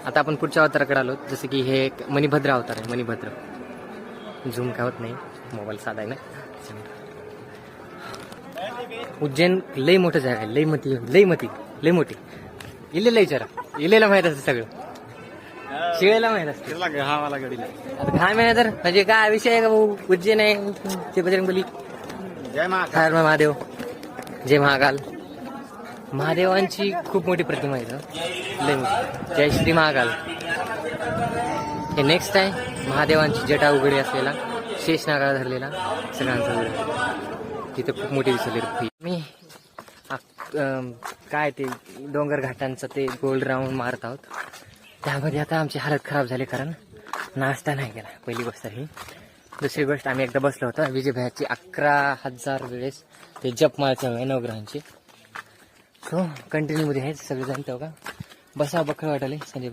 आता आपण पुढच्या अवताराकडे आलो. जसं की हे एक मणिभद्र अवतार आहे. मणिभद्र झूम काय होत नाही, मोबाईल साधा आहे ना. उज्जैन लई मोठं जागा आहे. लई मोठी. इलेला विचारा, इलेला माहित असतं सगळं, शिळेला माहित असतं. आता घाम आहे तर म्हणजे काय विषय आहे का भाऊ. उज्जैन आहे ते बजरंगबली. जय हर महादेव, जय महाकाल. महादेवांची खूप मोठी प्रतिमा आहे इथं, लई मोठी. जय श्री महाकाल. हे नेक्स्ट आहे महादेवांची जटा उघडी असलेला, शेष नागाला धरलेला सगळ्यांचा उघड. तिथे खूप मोठी दिसली मी. काय ते डोंगर घाटांचं ते गोल राऊंड मारत आहोत. त्यामध्ये आता आमची हालत खराब झाली, कारण नाश्ता नाही केला, पहिली गोष्ट ही. दुसरी गोष्ट, आम्ही एकदा बसलो होतो विजयभाईची 11,000 वेळेस ते जप मारच्या वेळ नवग्रहांची. सो कंटिन्यू मध्ये आहेत सगळेजण. तेव्हा बसा बखळ वाटाले संजय.